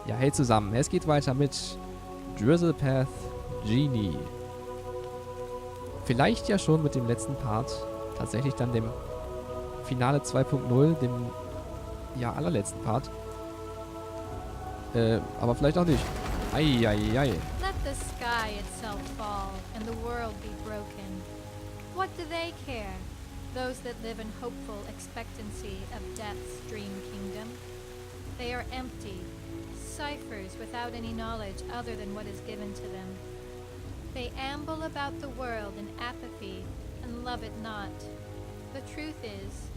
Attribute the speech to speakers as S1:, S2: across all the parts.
S1: Ja, hey zusammen. Es geht weiter mit Drizzlepath Genie. Vielleicht ja schon mit dem letzten Part. Tatsächlich dann dem Finale 2.0, dem ja allerletzten Part. Aber vielleicht auch nicht. Eieiei.
S2: Let the sky itself fall and the world be broken. What do they care? Those that live in hopeful expectancy of death's dream kingdom. They are empty, ciphers without any knowledge other than what is given to them. They amble about the world in apathy and love it not. The truth is,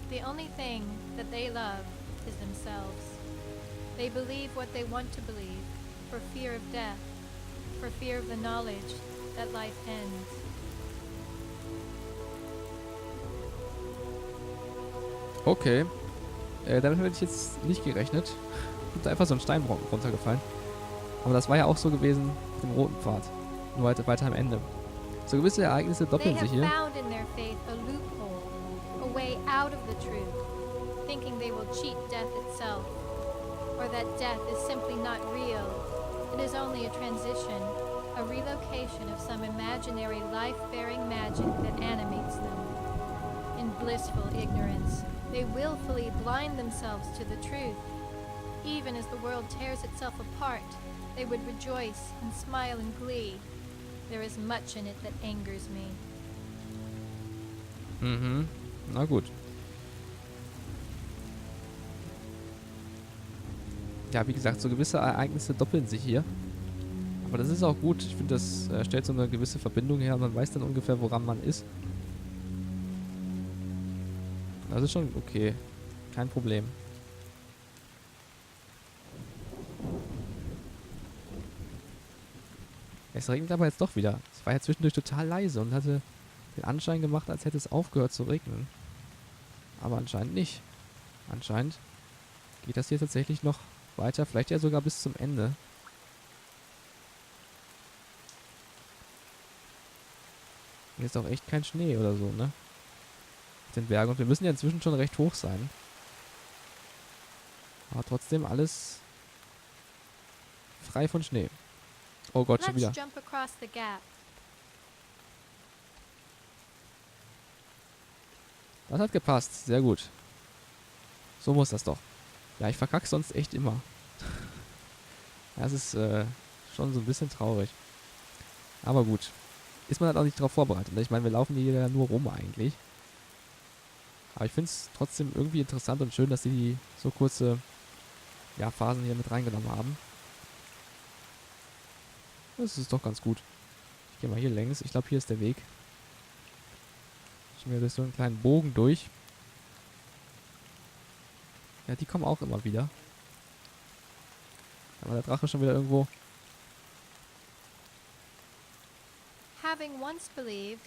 S2: the only thing that they love is themselves. They believe what they want to believe, for fear of death, for fear of the knowledge that life ends.
S1: Okay. Damit hätte ich jetzt nicht gerechnet. Und einfach so ein Steinbrocken runtergefallen. Aber das war ja auch so gewesen mit dem roten Pfad. Nur weiter am Ende. So gewisse Ereignisse doppeln sich hier.
S2: They have found in their faith a loophole, a way out of the truth, thinking they will cheat death itself, or that death is simply not real. It is only a transition, a relocation of some imaginary life-bearing magic that animates them. In blissful ignorance, they willfully blind themselves to the truth. Even as the world tears itself apart, they would rejoice and smile in glee. There is much in it that angers me.
S1: Mhm. Na gut. Ja, wie gesagt, so gewisse Ereignisse doppeln sich hier. Aber das ist auch gut. Ich finde, das stellt so eine gewisse Verbindung her. Man weiß dann ungefähr, woran man ist. Das ist schon okay. Kein Problem. Es regnet aber jetzt doch wieder. Es war ja zwischendurch total leise und hatte den Anschein gemacht, als hätte es aufgehört zu regnen. Aber anscheinend nicht. Anscheinend geht das hier tatsächlich noch weiter. Vielleicht ja sogar bis zum Ende. Hier ist auch echt kein Schnee oder so, ne? Auf den Bergen. Und wir müssen ja inzwischen schon recht hoch sein. Aber trotzdem alles frei von Schnee. Oh Gott, schon wieder.
S2: Let's jump across the gap.
S1: Das hat gepasst. Sehr gut. So muss das doch. Ja, ich verkacke sonst echt immer. Das ist schon so ein bisschen traurig. Aber gut. Ist man halt auch nicht darauf vorbereitet. Ich meine, wir laufen hier ja nur rum eigentlich. Aber ich finde es trotzdem irgendwie interessant und schön, dass sie so kurze Phasen hier mit reingenommen haben. Das ist doch ganz gut. Ich gehe mal hier längs. Ich glaube, hier ist der Weg. Ich gehe mir durch so einen kleinen Bogen durch. Ja, die kommen auch immer wieder. Aber der Drache schon wieder irgendwo.
S2: Having once believed,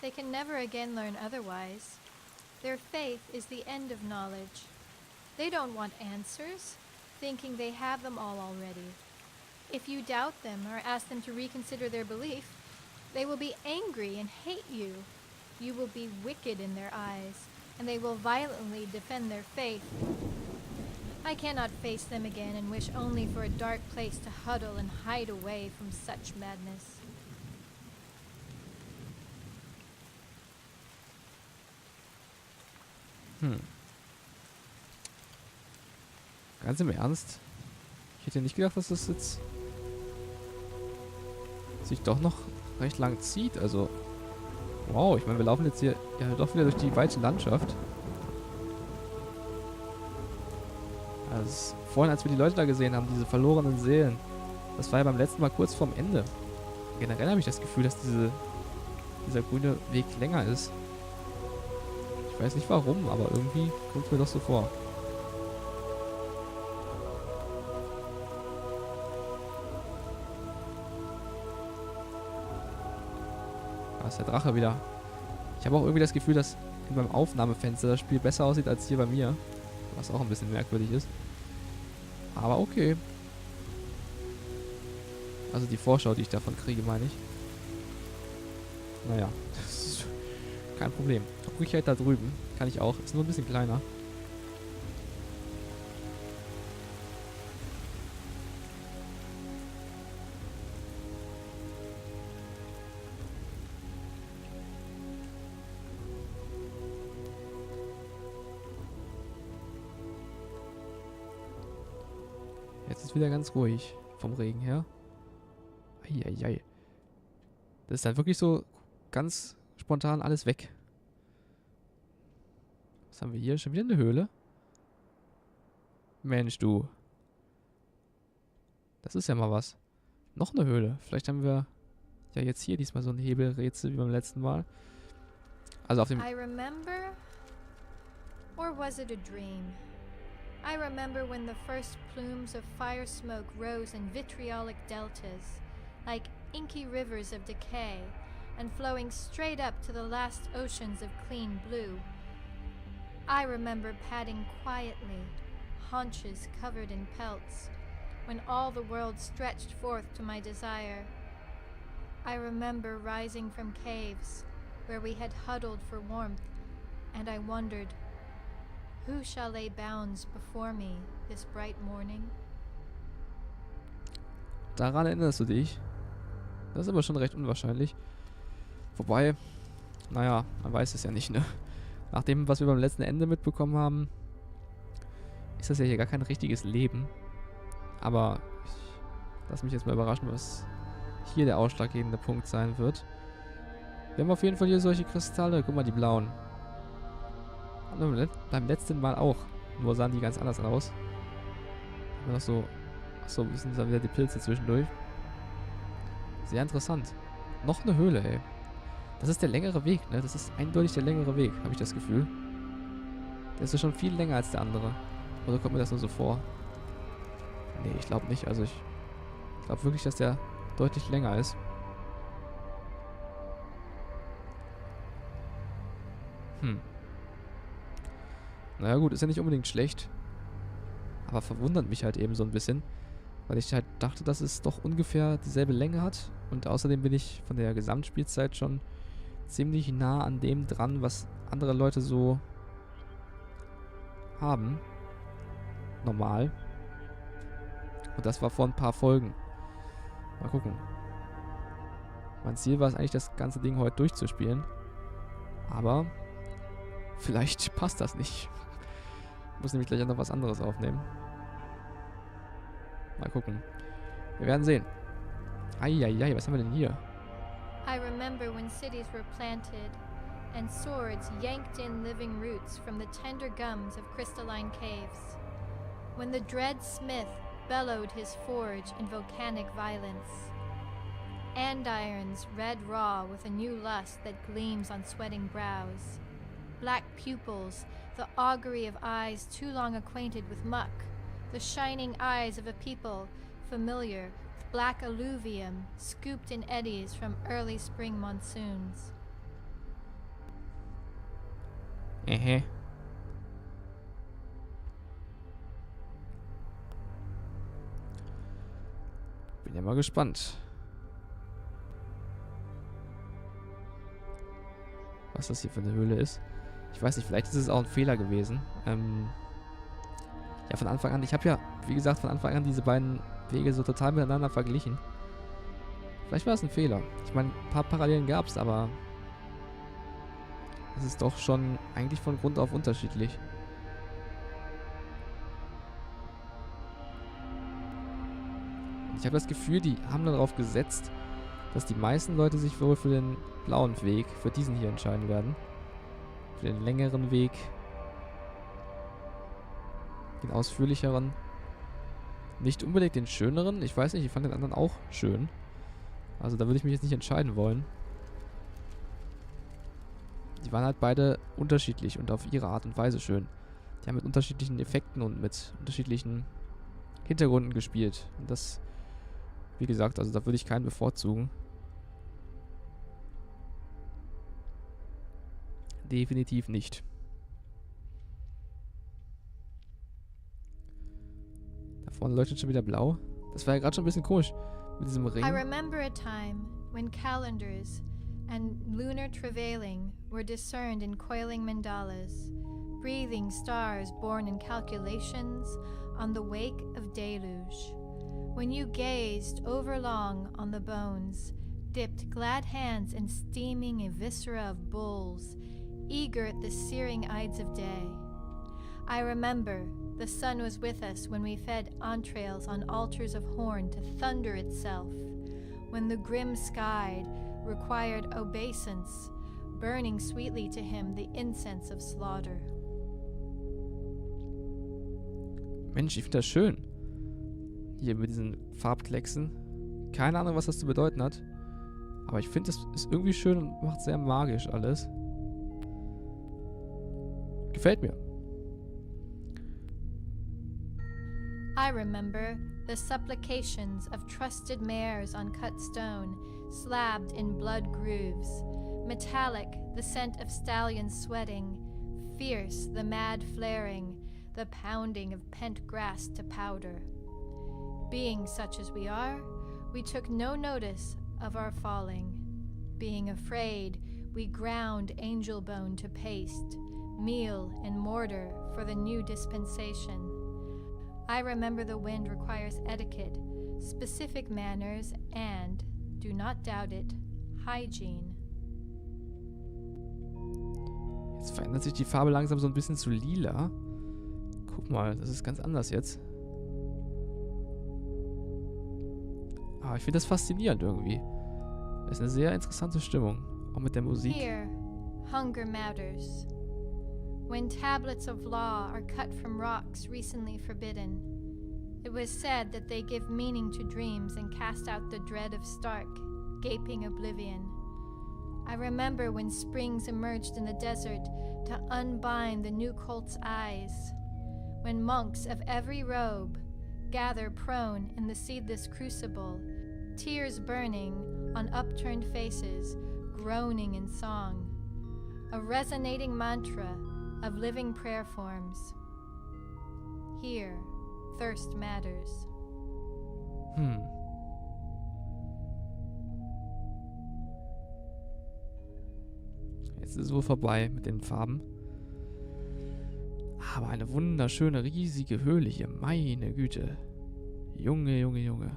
S2: they can never again learn otherwise. Their faith is the end of knowledge. They don't want answers, thinking they have them all already. If you doubt them or ask them to reconsider their belief, they will be angry and hate you. You will be wicked in their eyes, and they will violently defend their faith. I cannot face them again and wish only for a dark place to huddle and hide away from such madness.
S1: Ganz im Ernst? Ich hätte nicht gedacht, dass das jetzt sich doch noch recht lang zieht. Also, wow, ich meine, wir laufen jetzt hier ja doch wieder durch die weite Landschaft. Also, vorhin, als wir die Leute da gesehen haben, diese verlorenen Seelen, das war ja beim letzten Mal kurz vorm Ende. Generell habe ich das Gefühl, dass dieser grüne Weg länger ist. Ich weiß nicht warum, aber irgendwie kommt es mir doch so vor. Da ist der Drache wieder. Ich habe auch irgendwie das Gefühl, dass beim Aufnahmefenster das Spiel besser aussieht als hier bei mir. Was auch ein bisschen merkwürdig ist. Aber okay. Also die Vorschau, die ich davon kriege, meine ich. Naja, das ist kein Problem. Ruhigkeit da drüben. Kann ich auch. Ist nur ein bisschen kleiner. Jetzt ist wieder ganz ruhig vom Regen her. Eieiei. Das ist dann wirklich so ganz spontan alles weg. Was haben wir hier? Schon wieder eine Höhle? Mensch, du. Das ist ja mal was. Noch eine Höhle. Vielleicht haben wir ja jetzt hier diesmal so ein Hebelrätsel wie beim letzten Mal. Also auf dem...
S2: I remember, or was it a dream? I remember when the first plumes of fire smoke rose in vitriolic deltas, like inky rivers of decay, and flowing straight up to the last oceans of clean blue. I remember padding quietly, haunches covered in pelts, when all the world stretched forth to my desire. I remember rising from caves, where we had huddled for warmth, and I wondered, who shall lay bounds before me this bright morning?
S1: Daran erinnerst du dich? Das ist aber schon recht unwahrscheinlich. Wobei, naja, man weiß es ja nicht, ne? Nach dem, was wir beim letzten Ende mitbekommen haben, ist das ja hier gar kein richtiges Leben. Aber ich lass mich jetzt mal überraschen, was hier der ausschlaggebende Punkt sein wird. Wir haben auf jeden Fall hier solche Kristalle. Guck mal, die blauen. Und beim letzten Mal auch. Nur sahen die ganz anders aus. Haben wir noch so... Achso, sind dann wieder die Pilze zwischendurch. Sehr interessant. Noch eine Höhle, ey. Das ist der längere Weg, ne? Das ist eindeutig der längere Weg, habe ich das Gefühl. Der ist ja schon viel länger als der andere. Oder kommt mir das nur so vor? Nee, ich glaube nicht. Also ich glaube wirklich, dass der deutlich länger ist. Naja gut, ist ja nicht unbedingt schlecht. Aber verwundert mich halt eben so ein bisschen. Weil ich halt dachte, dass es doch ungefähr dieselbe Länge hat. Und außerdem bin ich von der Gesamtspielzeit schon ziemlich nah an dem dran, was andere Leute so haben. Normal. Und das war vor ein paar Folgen. Mal gucken. Mein Ziel war es eigentlich, das ganze Ding heute durchzuspielen. Aber vielleicht passt das nicht. Ich muss nämlich gleich noch was anderes aufnehmen. Mal gucken. Wir werden sehen. Eieiei, was haben wir denn hier?
S2: I remember when cities were planted and swords yanked in living roots from the tender gums of crystalline caves. When the dread smith bellowed his forge in volcanic violence. Andirons red raw with a new lust that gleams on sweating brows. Black pupils, the augury of eyes too long acquainted with muck. The shining eyes of a people familiar with black alluvium scooped in eddies from early spring monsoons.
S1: Bin ja mal gespannt. Was das hier für eine Höhle ist. Ich weiß nicht, vielleicht ist es auch ein Fehler gewesen. Ja, von Anfang an. Ich habe ja, wie gesagt, von Anfang an diese beiden Wege so total miteinander verglichen. Vielleicht war es ein Fehler. Ich meine, ein paar Parallelen gab es, aber es ist doch schon eigentlich von Grund auf unterschiedlich. Und ich habe das Gefühl, die haben darauf gesetzt, dass die meisten Leute sich wohl für den blauen Weg, für diesen hier entscheiden werden. Für den längeren Weg. Den ausführlicheren. Nicht unbedingt den schöneren. Ich weiß nicht, ich fand den anderen auch schön. Also da würde ich mich jetzt nicht entscheiden wollen. Die waren halt beide unterschiedlich und auf ihre Art und Weise schön. Die haben mit unterschiedlichen Effekten und mit unterschiedlichen Hintergründen gespielt. Und das, wie gesagt, also da würde ich keinen bevorzugen. Definitiv nicht. Da vorne leuchtet schon wieder blau. Das war ja gerade schon ein bisschen komisch mit diesem Ring.
S2: I remember a time when calendars and lunar travailing were discerned in coiling mandalas, breathing stars born in calculations on the wake of deluge. When you gazed overlong on the bones, dipped glad hands in steaming viscera of bulls, eager at the searing ides of day. I remember The sun was with us when we fed entrails on altars of horn to thunder itself, when the grim sky required obeisance, burning sweetly to him the incense of slaughter.
S1: Mensch, ich finde das schön. Hier mit diesen Farbklecksen. Keine Ahnung, was das zu bedeuten hat. Aber ich finde, es ist irgendwie schön und macht sehr magisch alles. Gefällt mir.
S2: I remember the supplications of trusted mares on cut stone, slabbed in blood grooves, metallic the scent of stallions sweating, fierce the mad flaring, the pounding of pent grass to powder. Being such as we are, we took no notice of our falling. Being afraid, we ground angel bone to paste, meal and mortar for the new dispensation. I remember the wind requires etiquette, specific manners, and, do not doubt it, hygiene.
S1: Jetzt verändert sich die Farbe langsam so ein bisschen zu lila. Guck mal, das ist ganz anders jetzt. Aber ich finde das faszinierend irgendwie. Das ist eine sehr interessante Stimmung. Auch mit der Musik.
S2: Here, hunger matters. When tablets of law are cut from rocks recently forbidden, it was said that they give meaning to dreams and cast out the dread of stark, gaping oblivion. I remember when springs emerged in the desert to unbind the new colt's eyes, when monks of every robe gather prone in the seedless crucible, tears burning on upturned faces, groaning in song, a resonating mantra of living prayer forms. Here, thirst matters.
S1: Jetzt ist es wohl vorbei mit den Farben. Aber eine wunderschöne, riesige Höhle hier. Meine Güte. Junge, Junge, Junge.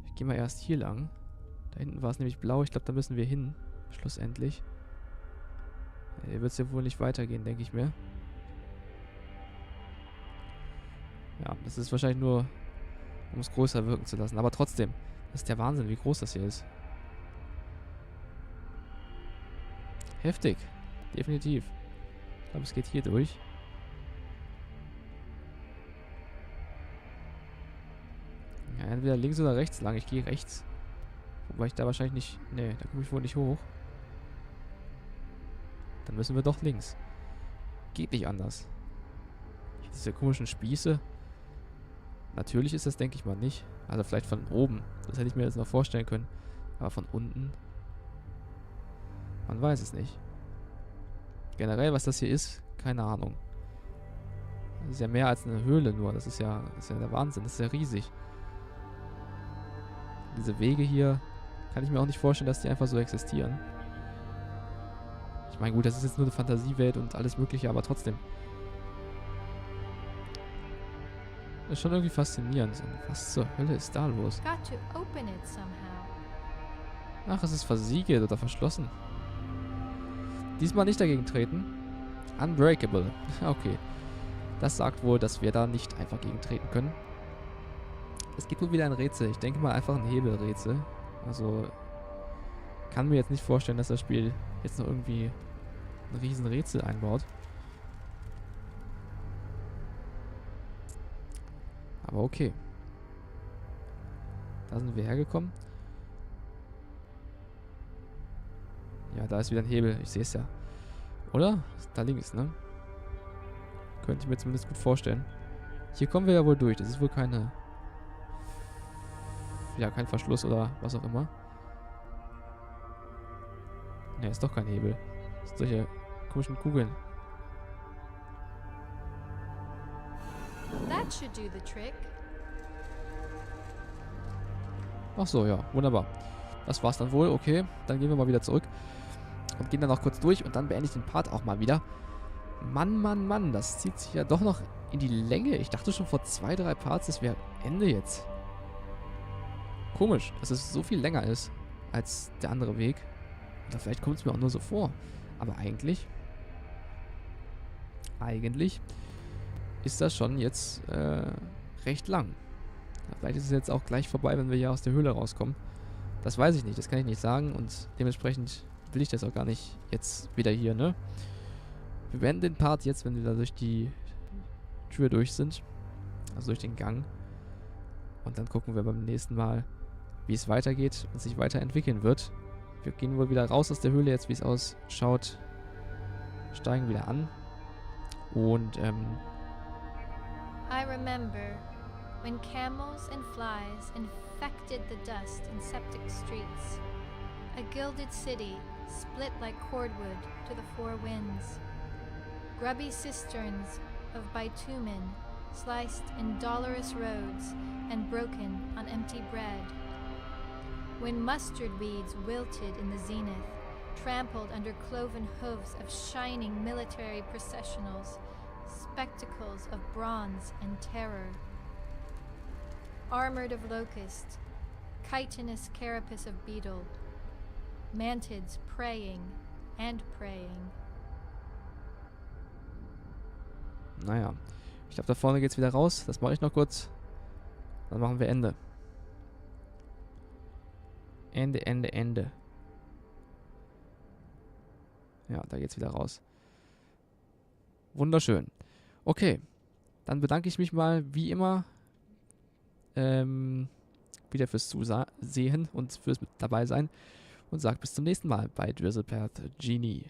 S1: Ich gehe mal erst hier lang. Da hinten war es nämlich blau. Ich glaube, da müssen wir hin. Schlussendlich. Hier wird es ja wohl nicht weitergehen, denke ich mir. Ja, das ist wahrscheinlich nur, um es größer wirken zu lassen. Aber trotzdem, das ist der Wahnsinn, wie groß das hier ist. Heftig. Definitiv. Ich glaube, es geht hier durch. Ja, entweder links oder rechts lang. Ich gehe rechts. Wobei ich da wahrscheinlich nicht... Nee, da komme ich wohl nicht hoch. Dann müssen wir doch links. Geht nicht anders. Diese komischen Spieße. Natürlich ist das, denke ich mal, nicht. Also vielleicht von oben. Das hätte ich mir jetzt noch vorstellen können. Aber von unten... Man weiß es nicht. Generell, was das hier ist, keine Ahnung. Das ist ja mehr als eine Höhle nur. Das ist ja der Wahnsinn. Das ist ja riesig. Diese Wege hier kann ich mir auch nicht vorstellen, dass die einfach so existieren. Ich meine, gut, das ist jetzt nur eine Fantasiewelt und alles Mögliche, aber trotzdem. Das ist schon irgendwie faszinierend. Was zur Hölle ist da los?
S2: Got to open it somehow.
S1: Ach, es ist versiegelt oder verschlossen. Diesmal nicht dagegen treten. Unbreakable. Okay. Das sagt wohl, dass wir da nicht einfach gegen treten können. Es gibt wohl wieder ein Rätsel. Ich denke mal einfach ein Hebelrätsel. Also kann mir jetzt nicht vorstellen, dass das Spiel jetzt noch irgendwie ein riesen Rätsel einbaut. Aber okay. Da sind wir hergekommen. Ja, da ist wieder ein Hebel. Ich sehe es ja. Oder? Da links, ne? Könnte ich mir zumindest gut vorstellen. Hier kommen wir ja wohl durch. Das ist wohl keine... Ja, kein Verschluss oder was auch immer. Ne, ist doch kein Hebel. Das sind solche komischen Kugeln.
S2: That should do the trick.
S1: Ach so, ja. Wunderbar. Das war's dann wohl. Okay, dann gehen wir mal wieder zurück. Und gehen dann noch kurz durch und dann beende ich den Part auch mal wieder. Mann, Mann, Mann, das zieht sich ja doch noch in die Länge. Ich dachte schon vor 2, 3 Parts, das wäre Ende jetzt. Komisch, dass es so viel länger ist als der andere Weg. Oder vielleicht kommt es mir auch nur so vor. Aber eigentlich ist das schon jetzt recht lang. Vielleicht ist es jetzt auch gleich vorbei, wenn wir hier aus der Höhle rauskommen. Das weiß ich nicht, das kann ich nicht sagen und dementsprechend will ich das auch gar nicht jetzt wieder hier, ne? Wir beenden den Part jetzt, wenn wir da durch die Tür durch sind. Also durch den Gang. Und dann gucken wir beim nächsten Mal, wie es weitergeht und sich weiterentwickeln wird. Wir gehen wohl wieder raus aus der Höhle jetzt, wie es ausschaut. Steigen wieder an. Und,
S2: I remember when camels and flies infected the dust in septic streets. A gilded city split like cordwood to the four winds. Grubby cisterns of bitumen sliced in dolorous roads and broken on empty bread. When mustard weeds wilted in the zenith, trampled under cloven hooves of shining military processionals, spectacles of bronze and terror. Armored of locust, chitinous carapace of beetle, mantids praying and praying.
S1: naja. Ich glaube, da vorne geht's wieder raus. Das mache ich noch kurz. Dann machen wir Ende. Ende, Ende, Ende. Ja, da geht's wieder raus. Wunderschön. Okay. Dann bedanke ich mich mal, wie immer, wieder fürs Zusehen und fürs dabei sein und sage bis zum nächsten Mal bei Drizzlepath Genie.